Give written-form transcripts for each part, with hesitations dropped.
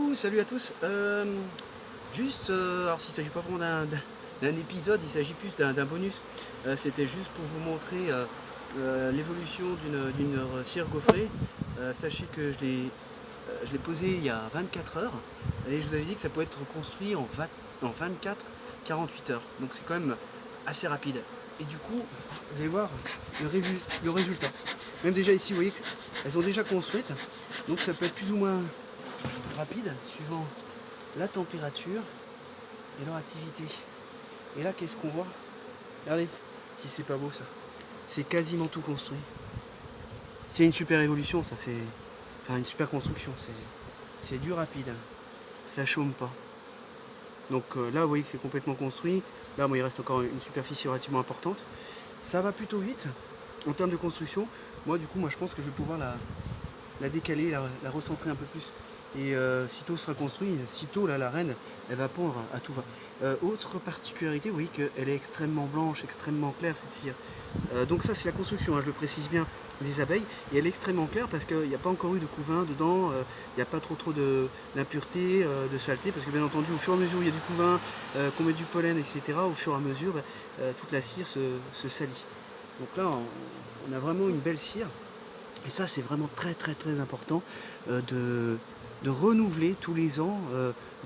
Coucou, salut à tous. Alors s'il ne s'agit pas vraiment d'un épisode, il s'agit plus d'un bonus. C'était juste pour vous montrer l'évolution d'une cire gaufrée. Sachez que je l'ai posée il y a 24 heures et je vous avais dit que ça pouvait être construit en 24-48 heures. Donc c'est quand même assez rapide. Et du coup, vous allez voir le résultat. Même déjà ici, vous voyez qu'elles sont déjà construites. Donc ça peut être plus ou moins rapide suivant la température et leur activité. Et là, qu'est-ce qu'on voit? Regardez, si c'est pas beau ça. C'est quasiment tout construit. C'est une super évolution, ça. C'est enfin une super construction. C'est du rapide. Ça chôme pas. Donc là, vous voyez que c'est complètement construit. Là, bon, il reste encore une superficie relativement importante. Ça va plutôt vite en termes de construction. Moi, du coup, je pense que je vais pouvoir la décaler, la recentrer un peu plus. Et sitôt sera construit, sitôt là, la reine, elle va pondre à tout va. Autre particularité, vous voyez qu'elle est extrêmement blanche, extrêmement claire cette cire. Donc ça c'est la construction, hein, je le précise bien, des abeilles. Et elle est extrêmement claire parce qu'il n'y a pas encore eu de couvain dedans, il n'y a pas trop d'impureté, de saleté, parce que bien entendu au fur et à mesure où il y a du couvain, qu'on met du pollen, etc., au fur et à mesure, toute la cire se salit. Donc là on a vraiment une belle cire. Et ça c'est vraiment très important de renouveler tous les ans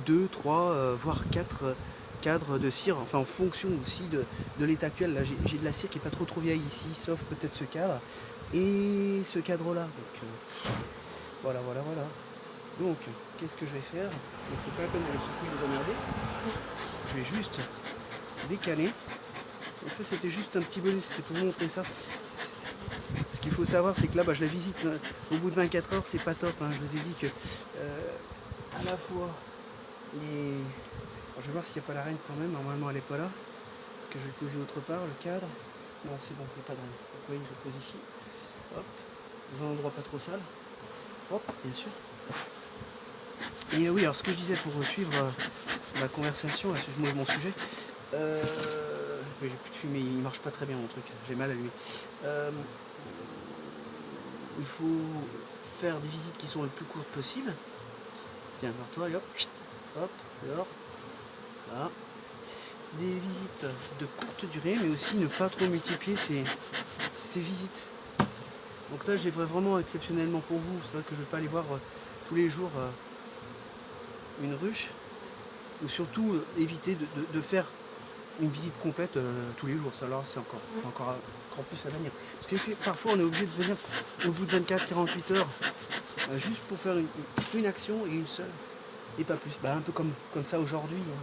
2, 3, voire 4 cadres de cire, enfin en fonction aussi de l'état actuel. Là j'ai de la cire qui n'est pas trop vieille ici, sauf peut-être ce cadre et ce cadre là. Donc voilà. Donc qu'est-ce que je vais faire? Donc c'est pas la peine d'aller surtout les emmerder. Je vais juste décaler. Donc ça c'était juste un petit bonus, c'était pour vous montrer ça. Ce qu'il faut savoir, c'est que là, je la visite au bout de 24 heures, c'est pas top. Hein. Je vous ai dit que à la fois les. Alors, je vais voir s'il n'y a pas la reine quand même. Normalement, elle n'est pas là. Parce que je vais le poser autre part, le cadre. Non, c'est bon, il n'y a pas de reine. Donc, oui, je le pose ici. Hop. Dans un endroit pas trop sale. Hop, bien sûr. Et oui, alors ce que je disais pour suivre ma conversation, là, suivre mon sujet. J'ai plus de fumée, il marche pas très bien mon truc. J'ai mal allumé. Il faut faire des visites qui sont les plus courtes possibles. Tiens, vers toi, hop, dehors. Voilà. Des visites de courte durée, mais aussi ne pas trop multiplier ces visites. Donc là, j'ai vraiment exceptionnellement pour vous, c'est vrai que je ne vais pas aller voir tous les jours une ruche, ou surtout éviter de faire une visite complète tous les jours. Ça là, c'est encore plus à venir. Parce que parfois, on est obligé de venir au bout de 24-48 heures, juste pour faire une action et une seule, et pas plus. Un peu comme ça aujourd'hui. Hein.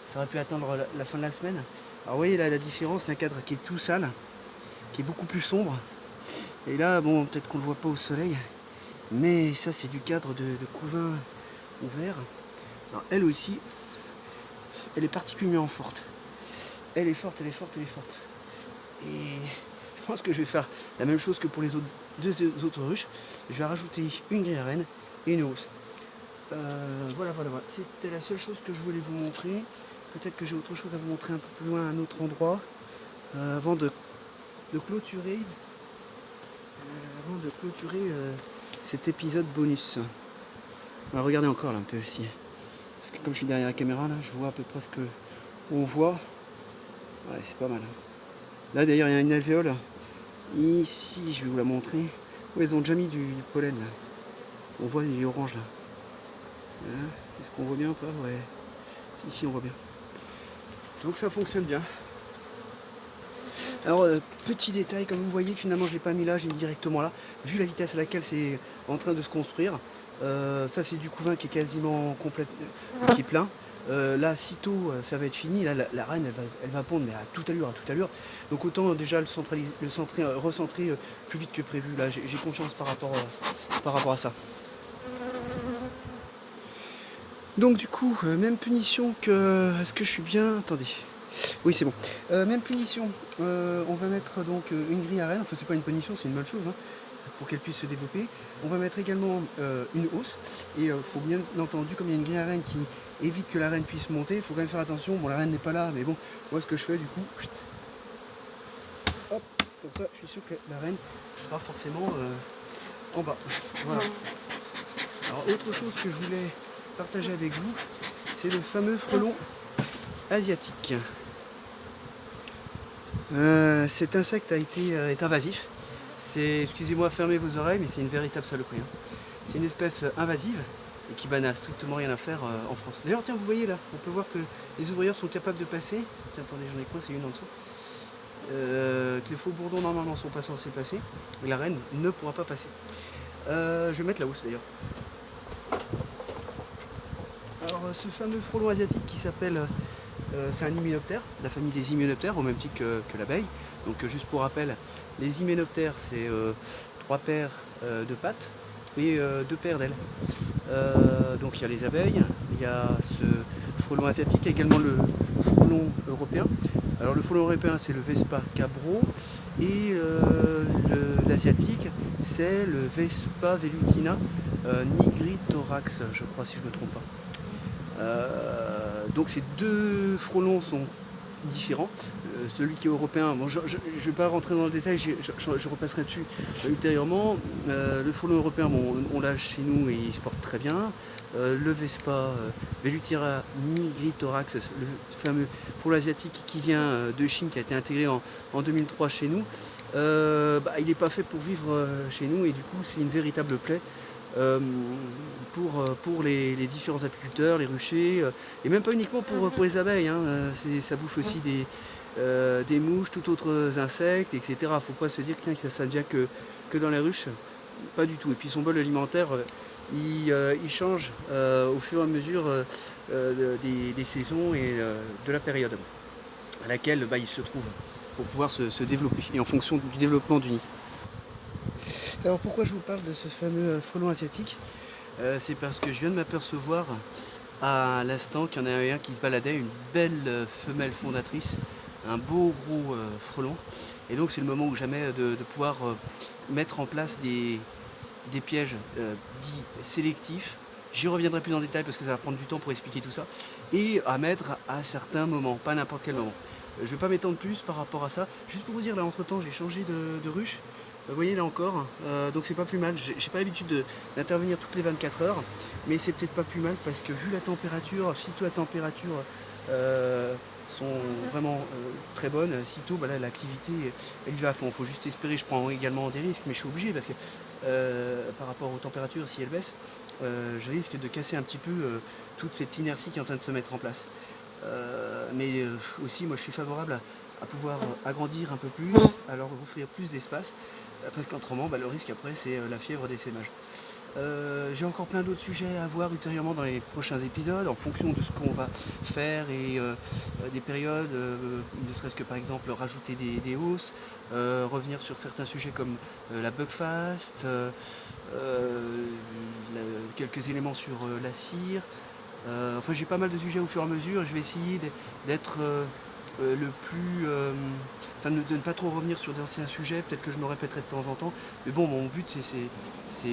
Ça aurait pu attendre la fin de la semaine. Alors vous voyez là la différence, c'est un cadre qui est tout sale, qui est beaucoup plus sombre. Et là, bon, peut-être qu'on ne le voit pas au soleil, mais ça c'est du cadre de couvain ouvert. Alors elle aussi, elle est particulièrement forte. Elle est forte. Et je pense que je vais faire la même chose que pour les deux autres ruches. Je vais rajouter une grille à reine et une hausse. Voilà. C'était la seule chose que je voulais vous montrer. Peut-être que j'ai autre chose à vous montrer un peu plus loin, à un autre endroit, avant de clôturer, cet épisode bonus. Alors, regardez encore là un peu ici. Parce que comme je suis derrière la caméra, là, je vois à peu près ce qu'on voit. Ouais, c'est pas mal. Là d'ailleurs, il y a une alvéole. Ici, je vais vous la montrer. Oh, ils ont déjà mis du pollen là. On voit il est orange là. Est-ce qu'on voit bien ou pas? Ouais. Si, on voit bien. Donc ça fonctionne bien. Alors petit détail, comme vous voyez, finalement je l'ai pas mis là, j'ai mis directement là. Vu la vitesse à laquelle c'est en train de se construire, ça c'est du couvain qui est quasiment complet, qui est plein. Là, sitôt ça va être fini, là la reine elle va pondre, mais à toute allure. Donc autant déjà recentrer plus vite que prévu. Là j'ai confiance par rapport à ça. Donc du coup, même punition que... Est-ce que je suis bien? Attendez. Oui, c'est bon. Même punition. On va mettre donc une grille à reine. Enfin, c'est pas une punition, c'est une bonne chose, hein, pour qu'elle puisse se développer. On va mettre également une hausse. Et il faut bien entendu, comme il y a une grille à reine qui évite que la reine puisse monter, il faut quand même faire attention. Bon, la reine n'est pas là, mais bon, moi ce que je fais du coup... Hop, comme ça, je suis sûr que la reine sera forcément en bas. Voilà. Alors, autre chose que je voulais partager avec vous, c'est le fameux frelon asiatique. Cet insecte est invasif. Excusez-moi, fermez vos oreilles, mais c'est une véritable saloperie. C'est une espèce invasive et qui n'a strictement rien à faire en France. D'ailleurs, tiens, vous voyez là, on peut voir que les ouvrières sont capables de passer. Tiens, attendez, j'en ai coincé une en dessous. Que les faux bourdons normalement ne sont pas censés passer, mais la reine ne pourra pas passer. Je vais mettre la housse d'ailleurs. Alors, ce fameux frelon asiatique qui s'appelle, c'est un hyménoptère, la famille des hyménoptères, au même titre que l'abeille. Donc, juste pour rappel, les hyménoptères, c'est 3 paires de pattes et 2 paires d'ailes. Donc il y a les abeilles, il y a ce frelon asiatique, également le frelon européen. Alors le frelon européen c'est le Vespa cabro et l'asiatique c'est le Vespa velutina nigritorax, je crois si je ne me trompe pas. Donc ces deux frelons sont différents. Celui qui est européen, bon, je ne vais pas rentrer dans le détail, je repasserai dessus ultérieurement. Le frelon européen, bon, on l'a chez nous et il se porte très bien. Le Vespa Velutina nigritorax, le fameux frelon asiatique qui vient de Chine, qui a été intégré en 2003 chez nous, il n'est pas fait pour vivre chez nous et du coup c'est une véritable plaie. Pour les différents apiculteurs, les ruchers, et même pas uniquement pour les abeilles, hein, ça bouffe aussi des mouches, tout autres insectes, etc. Faut pas se dire que ça ne vient que dans les ruches, pas du tout. Et puis son bol alimentaire, il change au fur et à mesure des saisons et de la période à laquelle il se trouve pour pouvoir se développer, et en fonction du développement du nid. Alors pourquoi je vous parle de ce fameux frelon asiatique, c'est parce que je viens de m'apercevoir à l'instant qu'il y en a un qui se baladait, une belle femelle fondatrice, un beau gros frelon. Et donc c'est le moment ou jamais de pouvoir mettre en place des pièges dits sélectifs. J'y reviendrai plus en détail parce que ça va prendre du temps pour expliquer tout ça. Et à mettre à certains moments, pas n'importe quel moment. Je ne vais pas m'étendre plus par rapport à ça. Juste pour vous dire, là entre temps j'ai changé de ruche. Vous voyez là encore, donc c'est pas plus mal. J'ai pas l'habitude d'intervenir toutes les 24 heures, mais c'est peut-être pas plus mal parce que vu la température, sitôt la température sont vraiment très bonnes, sitôt l'activité elle y va à fond. Il faut juste espérer, je prends également des risques, mais je suis obligé parce que par rapport aux températures, si elles baissent, je risque de casser un petit peu toute cette inertie qui est en train de se mettre en place. Mais aussi, moi je suis favorable à pouvoir agrandir un peu plus, à leur offrir plus d'espace. Parce qu'autrement, le risque après, c'est la fièvre d'essaimage. J'ai encore plein d'autres sujets à voir ultérieurement dans les prochains épisodes, en fonction de ce qu'on va faire et des périodes, ne serait-ce que par exemple rajouter des hausses, revenir sur certains sujets comme la bugfast, quelques éléments sur la cire. Enfin, j'ai pas mal de sujets au fur et à mesure. Je vais essayer d'être le plus... de ne pas trop revenir sur d'anciens sujets, peut-être que je me répéterai de temps en temps, mais bon, mon but c'est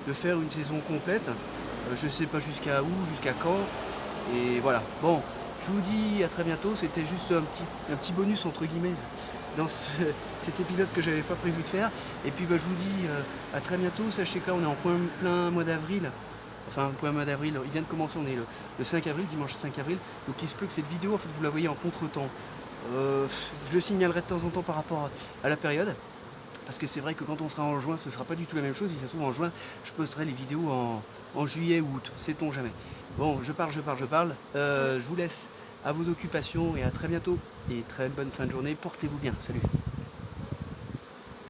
de faire une saison complète, je sais pas jusqu'à où, jusqu'à quand, et voilà. Bon, je vous dis à très bientôt, c'était juste un petit bonus entre guillemets dans cet épisode que j'avais pas prévu de faire, et puis je vous dis à très bientôt. Sachez que là on est en plein mois d'avril. Enfin, point mois d'avril, il vient de commencer, on est le 5 avril, dimanche 5 avril, donc il se peut que cette vidéo, en fait, vous la voyez en contre-temps. Je le signalerai de temps en temps par rapport à la période, parce que c'est vrai que quand on sera en juin, ce ne sera pas du tout la même chose. Si ça se trouve en juin, je posterai les vidéos en juillet ou août, sait-on jamais. Bon, je parle. Je vous laisse à vos occupations et à très bientôt, et très bonne fin de journée, portez-vous bien, salut.